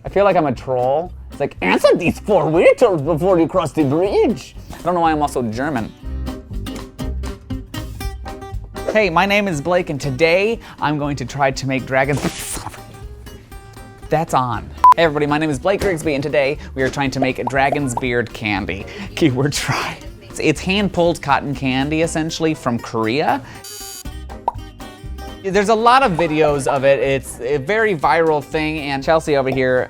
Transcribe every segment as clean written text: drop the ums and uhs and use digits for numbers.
I feel like I'm a troll. It's like, answer these 4 riddles before you cross the bridge. I don't know why I'm also German. Hey, my name is Blake, and today I'm going to try to make dragons. That's on. Hey everybody, my name is Blake Grigsby, and today we are trying to make a dragon's beard candy. Keyword try. It's hand-pulled cotton candy, essentially, from Korea. There's a lot of videos of it. It's a very viral thing, and Chelsea over here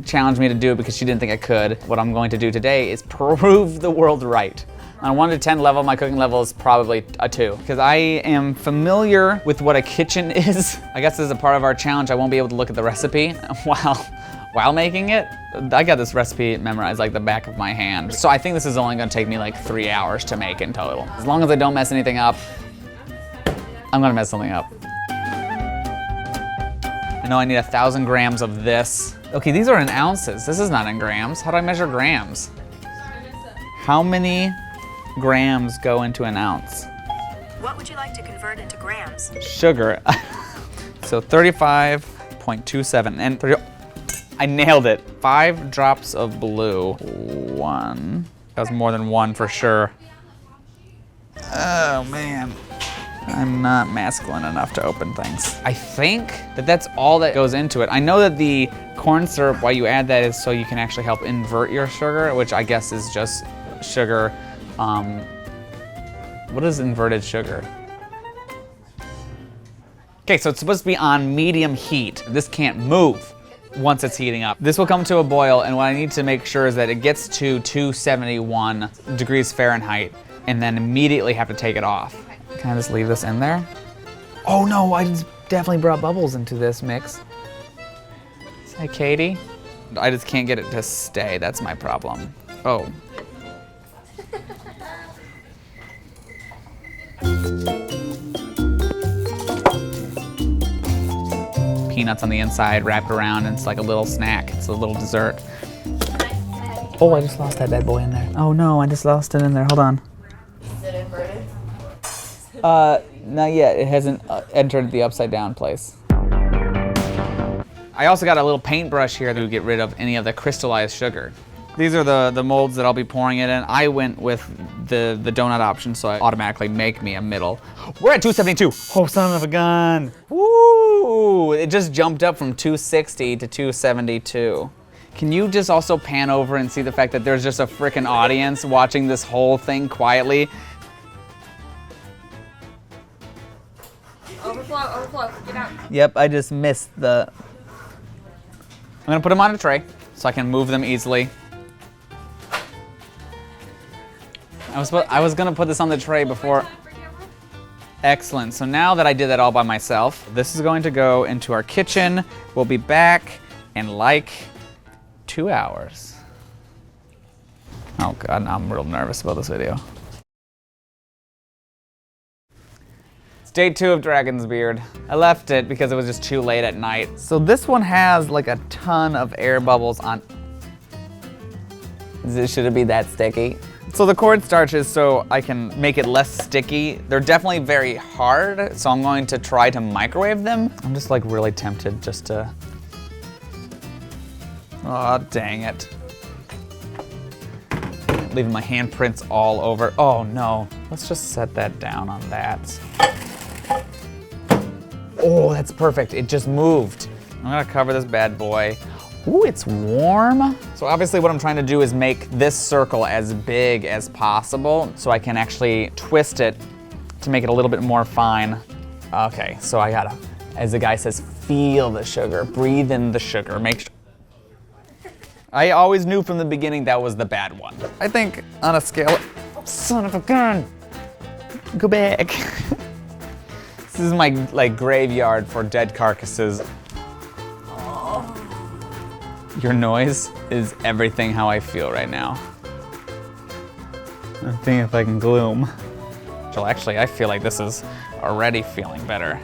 challenged me to do it because she didn't think I could. What I'm going to do today is prove the world right. On a 1 to 10 level, my cooking level is probably a 2, because I am familiar with what a kitchen is. I guess as a part of our challenge, I won't be able to look at the recipe while making it. I got this recipe memorized like the back of my hand. So I think this is only gonna take me like 3 hours to make in total. As long as I don't mess anything up, I'm gonna mess something up. I know I need 1,000 grams of this. Okay, these are in ounces. This is not in grams. How do I measure grams? How many grams go into an ounce? What would you like to convert into grams? Sugar. So 35.27 and 30. I nailed it. 5 drops of blue. 1. That was more than 1 for sure. Oh man. I'm not masculine enough to open things. I think that that's all that goes into it. I know that the corn syrup, why you add that is so you can actually help invert your sugar, which I guess is just sugar. What is inverted sugar? Okay, so it's supposed to be on medium heat. This can't move once it's heating up. This will come to a boil, and what I need to make sure is that it gets to 271 degrees Fahrenheit, and then immediately have to take it off. Can I just leave this in there? Oh no, I just definitely brought bubbles into this mix. Hi, Katie. I just can't get it to stay, that's my problem. Oh. Peanuts on the inside, wrapped around, and it's like a little snack. It's a little dessert. Oh, I just lost that bad boy in there. Oh no, I just lost it in there. Hold on. Is it inverted? Not yet. It hasn't entered the upside down place. I also got a little paintbrush here to get rid of any of the crystallized sugar. These are the molds that I'll be pouring it in. I went with the donut option, so I automatically make me a middle. We're at 272. Oh, son of a gun. Woo! It just jumped up from 260 to 272. Can you just also pan over and see the fact that there's just a freaking audience watching this whole thing quietly? Overflow, get out. Yep, I just missed the... I'm gonna put them on a tray so I can move them easily. I was gonna put this on the tray before. Excellent, so now that I did that all by myself, this is going to go into our kitchen. We'll be back in like 2 hours. Oh God, now I'm real nervous about this video. It's day 2 of Dragon's Beard. I left it because it was just too late at night. So this one has like a ton of air bubbles on. Should it be that sticky? So the cornstarch is so I can make it less sticky. They're definitely very hard, so I'm going to try to microwave them. I'm just like really tempted just to... Oh, dang it. Leaving my handprints all over. Oh no, let's just set that down on that. Oh, that's perfect, it just moved. I'm gonna cover this bad boy. Ooh, it's warm. So obviously what I'm trying to do is make this circle as big as possible so I can actually twist it to make it a little bit more fine. Okay, so I gotta, as the guy says, feel the sugar, breathe in the sugar, make sure. I always knew from the beginning that was the bad one. I think on a scale of, son of a gun, go back. This is my like graveyard for dead carcasses. Your noise is everything how I feel right now. I'm thinking if I can gloom. Well, actually, I feel like this is already feeling better.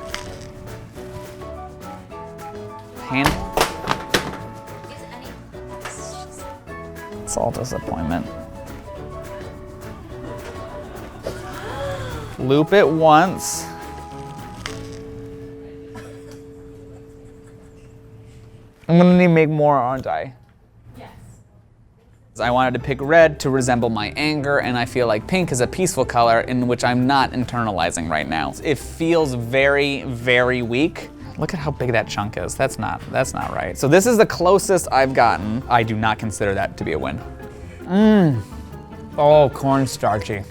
Hand. It's all disappointment. Loop it once. I'm gonna need to make more, aren't I? Yes. I wanted to pick red to resemble my anger, and I feel like pink is a peaceful color in which I'm not internalizing right now. It feels very, very weak. Look at how big that chunk is. That's not right. So this is the closest I've gotten. I do not consider that to be a win. Oh, cornstarchy.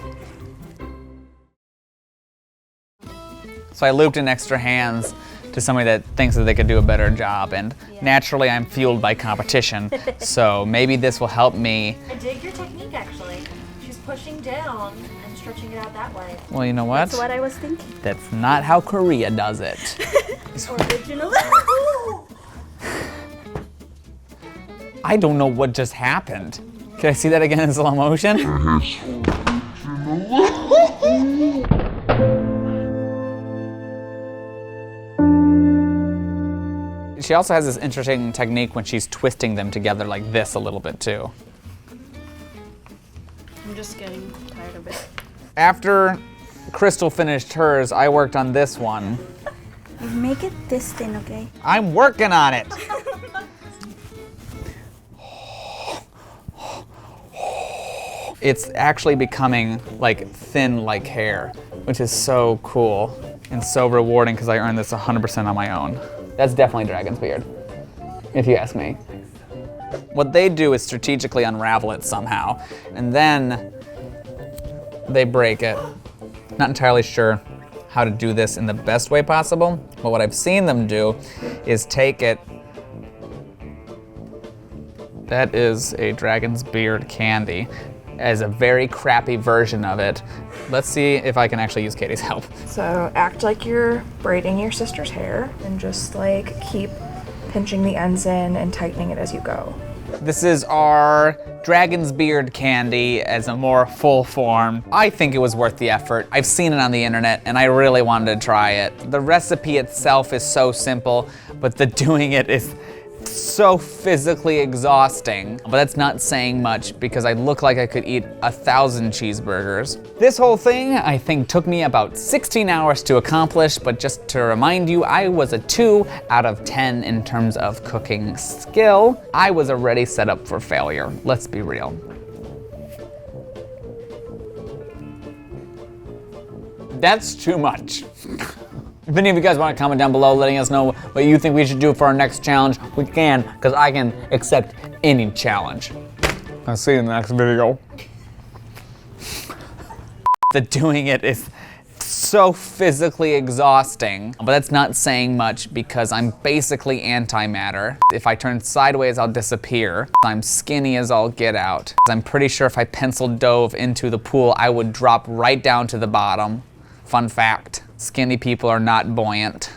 So I looped in extra hands to somebody that thinks that they could do a better job, and naturally I'm fueled by competition, so maybe this will help me. I dig your technique, actually. She's pushing down and stretching it out that way. Well, you know what? That's what I was thinking. That's not how Korea does it. Original. I don't know what just happened. Can I see that again in slow motion? She also has this interesting technique when she's twisting them together like this a little bit too. I'm just getting tired of it. After Crystal finished hers, I worked on this one. Make it this thin, okay? I'm working on it. It's actually becoming like thin like hair, which is so cool and so rewarding because I earned this 100% on my own. That's definitely Dragon's Beard, if you ask me. What they do is strategically unravel it somehow, and then they break it. Not entirely sure how to do this in the best way possible, but what I've seen them do is take it. That is a Dragon's Beard candy, as a very crappy version of it. Let's see if I can actually use Katie's help. So act like you're braiding your sister's hair and just like keep pinching the ends in and tightening it as you go. This is our Dragon's Beard candy as a more full form. I think it was worth the effort. I've seen it on the internet and I really wanted to try it. The recipe itself is so simple, but the doing it is so physically exhausting. But that's not saying much because I look like I could eat 1,000 cheeseburgers. This whole thing, I think, took me about 16 hours to accomplish, but just to remind you, I was a 2 out of 10 in terms of cooking skill. I was already set up for failure, let's be real. That's too much. If any of you guys want to comment down below letting us know what you think we should do for our next challenge, we can, because I can accept any challenge. I'll see you in the next video. The doing it is so physically exhausting, but that's not saying much because I'm basically antimatter. If I turn sideways, I'll disappear. I'm skinny as all get out. I'm pretty sure if I pencil dove into the pool, I would drop right down to the bottom. Fun fact, skinny people are not buoyant.